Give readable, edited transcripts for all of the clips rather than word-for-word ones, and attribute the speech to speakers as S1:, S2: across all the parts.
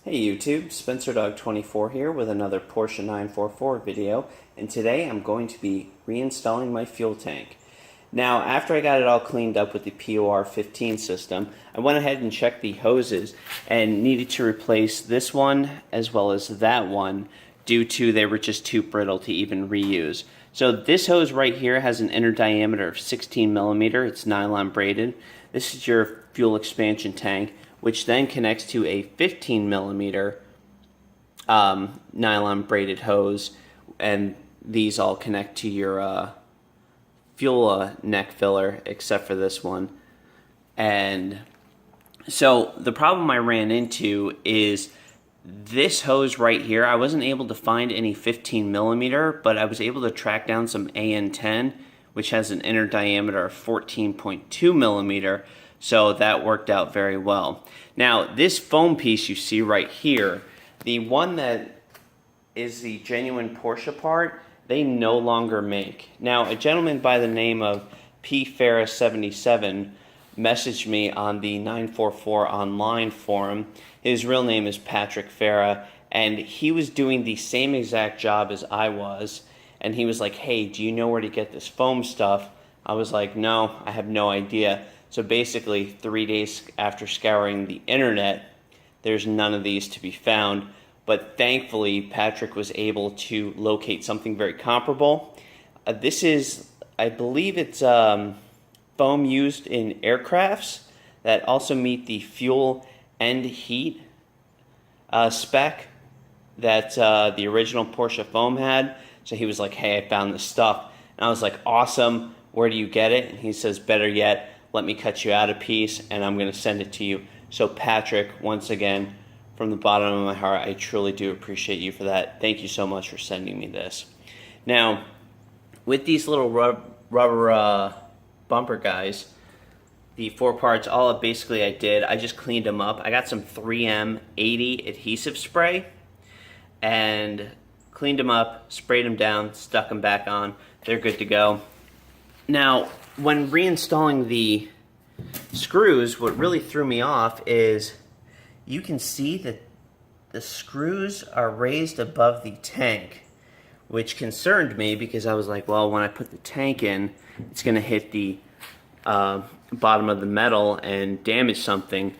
S1: Hey YouTube, SpencerDog24 here with another Porsche 944 video, and today I'm going to be reinstalling my fuel tank. Now, after I got it all cleaned up with the POR 15 system, I went ahead and checked the hoses and needed to replace this one as well as that one due to they were just too brittle to even reuse. So this hose right here has an inner diameter of 16 millimeter. It's nylon braided. This is your fuel expansion tank, which then connects to a 15 millimeter nylon braided hose, and these all connect to your fuel neck filler, except for this one. And so the problem I ran into is this hose right here. I wasn't able to find any 15 millimeter, but I was able to track down some AN10, which has an inner diameter of 14.2 millimeter. So that worked out very well. Now, this foam piece you see right here, the one that is the genuine Porsche part, they no longer make. Now, a gentleman by the name of pfarah77 messaged me on the 944 online forum. His real name is Patrick Farah, and he was doing the same exact job as I was. And he was like, hey, do you know where to get this foam stuff? I was like, no, I have no idea. So basically, 3 days after scouring the internet, there's none of these to be found. But thankfully, Patrick was able to locate something very comparable. This is, I believe it's foam used in aircrafts that also meet the fuel and heat spec that the original Porsche foam had. So he was like, hey, I found this stuff. And I was like, awesome, where do you get it? And he says, better yet, let me cut you out a piece and I'm going to send it to you. So Patrick, once again, from the bottom of my heart, I truly do appreciate you for that. Thank you so much for sending me this. Now, with these little rubber bumper guys, the 4 parts, all basically I did, I just cleaned them up. I got some 3M 80 adhesive spray and cleaned them up, sprayed them down, stuck them back on. They're good to go. Now, when reinstalling the screws, what really threw me off is you can see that the screws are raised above the tank, which concerned me because I was like, well, when I put the tank in, it's going to hit the bottom of the metal and damage something.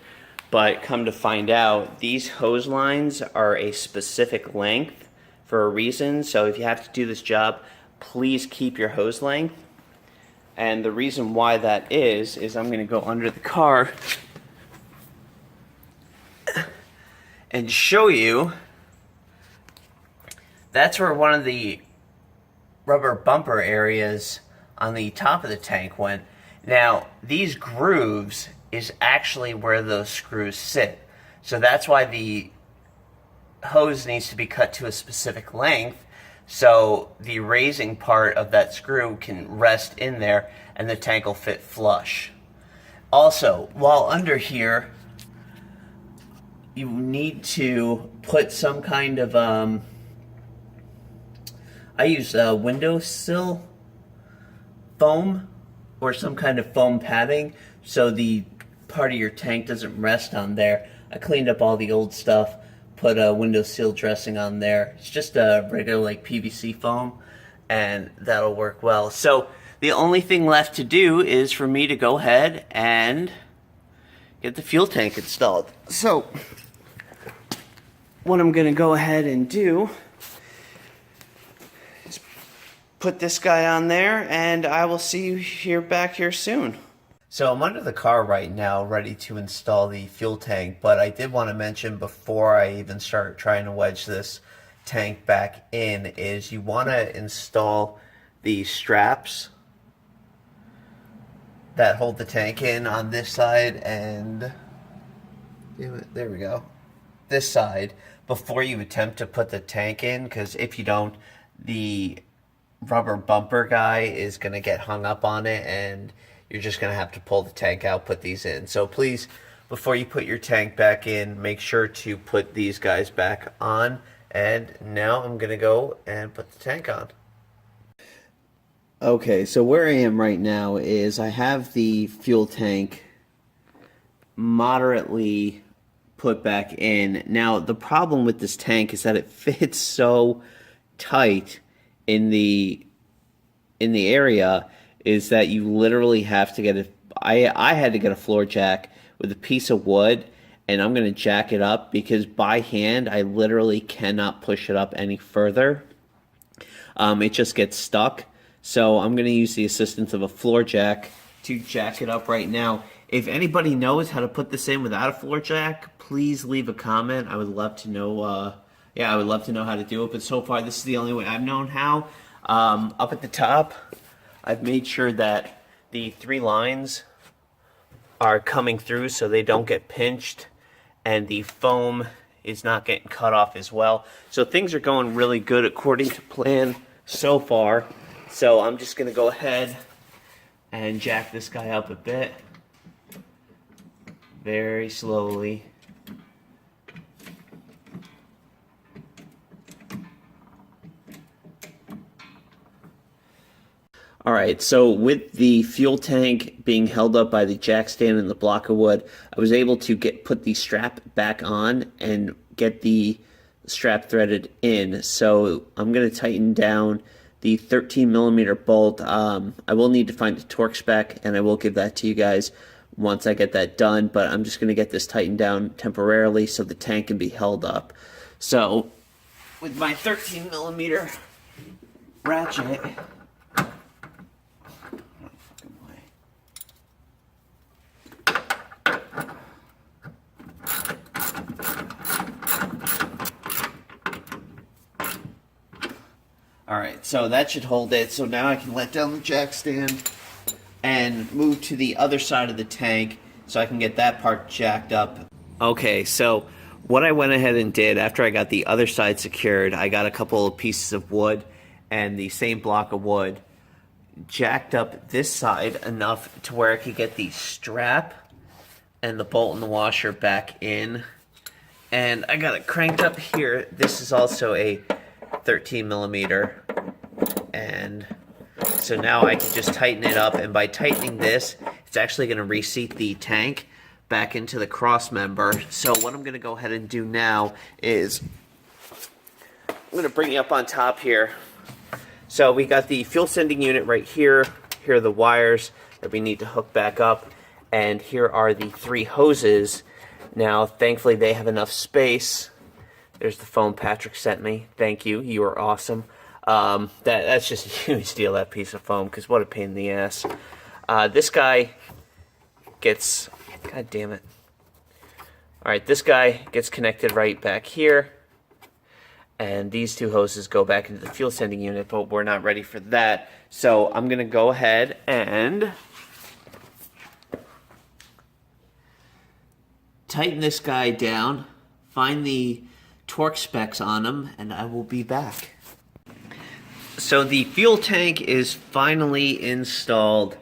S1: But come to find out, these hose lines are a specific length for a reason. So if you have to do this job, please keep your hose length. And the reason why that is I'm going to go under the car and show you. That's where one of the rubber bumper areas on the top of the tank went. Now, these grooves is actually where those screws sit. So that's why the hose needs to be cut to a specific length, so the raising part of that screw can rest in there and the tank will fit flush. Also, while under here, you need to put some kind of, I use windowsill foam or some kind of foam padding so the part of your tank doesn't rest on there. I cleaned up all the old stuff, put a windowsill dressing on there. It's just a regular like PVC foam, and that'll work well. So the only thing left to do is for me to go ahead and get the fuel tank installed. So what I'm gonna go ahead and do is put this guy on there, and I will see you back here soon. So I'm under the car right now, ready to install the fuel tank, but I did want to mention before I even start trying to wedge this tank back in is you want to install the straps that hold the tank in on this side and there we go, this side, before you attempt to put the tank in, because if you don't, the rubber bumper guy is going to get hung up on it and you're just going to have to pull the tank out, put these in. So please, before you put your tank back in, make sure to put these guys back on. And now I'm going to go and put the tank on. Okay, so where I am right now is I have the fuel tank moderately put back in. Now, the problem with this tank is that it fits so tight in the area is that you literally have to get I had to get a floor jack with a piece of wood, and I'm going to jack it up because by hand I literally cannot push it up any further. It just gets stuck. So I'm going to use the assistance of a floor jack to jack it up right now. If anybody knows how to put this in without a floor jack, please leave a comment. I would love to know. Yeah, I would love to know how to do it. But so far, this is the only way I've known how. Up at the top, I've made sure that the 3 lines are coming through so they don't get pinched, and the foam is not getting cut off as well. So things are going really good according to plan so far. So I'm just going to go ahead and jack this guy up a bit. Very slowly. Alright, so with the fuel tank being held up by the jack stand and the block of wood, I was able to put the strap back on and get the strap threaded in. So I'm going to tighten down the 13mm bolt. I will need to find a torque spec, and I will give that to you guys once I get that done, but I'm just going to get this tightened down temporarily so the tank can be held up. So with my 13mm ratchet, alright, so that should hold it. So now I can let down the jack stand and move to the other side of the tank so I can get that part jacked up. Okay, so what I went ahead and did after I got the other side secured, I got a couple of pieces of wood and the same block of wood, jacked up this side enough to where I could get the strap and the bolt and the washer back in. And I got it cranked up here. This is also a 13mm, and so now I can just tighten it up, and by tightening this, it's actually going to reseat the tank back into the cross member. So what I'm going to go ahead and do now is I'm going to bring you up on top here. So we got the fuel sending unit right here. Here are the wires that we need to hook back up, and here are the 3 hoses. Now thankfully they have enough space. There's the foam Patrick sent me. Thank you. You are awesome. That's just a huge deal, that piece of foam, because what a pain in the ass. This guy gets... God damn it. Alright, this guy gets connected right back here. And these 2 hoses go back into the fuel sending unit, but we're not ready for that. So I'm going to go ahead and tighten this guy down, find the torque specs on them, and I will be back. So the fuel tank is finally installed.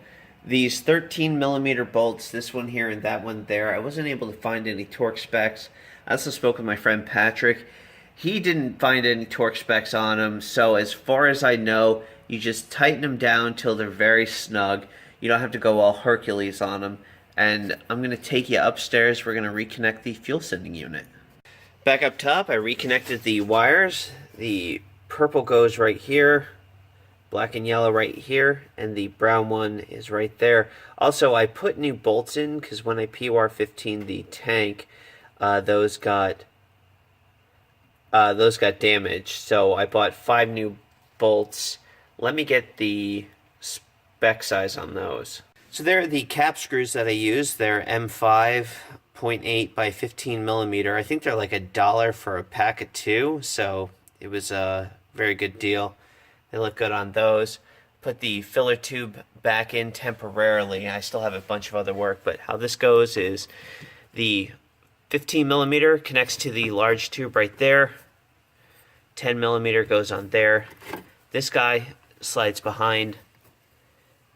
S1: These 13mm bolts, this one here and that one there, I wasn't able to find any torque specs. I also spoke with my friend Patrick. He didn't find any torque specs on them, so as far as I know, you just tighten them down till they're very snug. You don't have to go all Hercules on them. And I'm going to take you upstairs. We're going to reconnect the fuel sending unit. Back up top, I reconnected the wires. The purple goes right here, black and yellow right here, and the brown one is right there. Also, I put new bolts in because when I PUR-15 the tank, those got damaged. So I bought 5 new bolts. Let me get the spec size on those. So there are the cap screws that I use. They're M5. 0.8 by 15mm. I think they're like $1 for a pack of 2, so it was a very good deal. They look good on those. Put the filler tube back in temporarily. I still have a bunch of other work, but how this goes is the 15mm connects to the large tube right there. 10mm goes on there. This guy slides behind,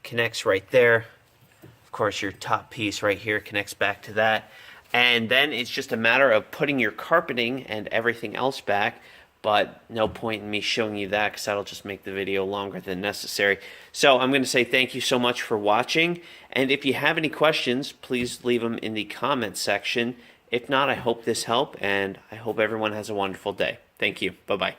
S1: connects right there. Of course, your top piece right here connects back to that. And then it's just a matter of putting your carpeting and everything else back, but no point in me showing you that because that'll just make the video longer than necessary. So I'm going to say thank you so much for watching, and if you have any questions, please leave them in the comment section, If not, I hope this helped, and I hope everyone has a wonderful day. Thank you. Bye-bye.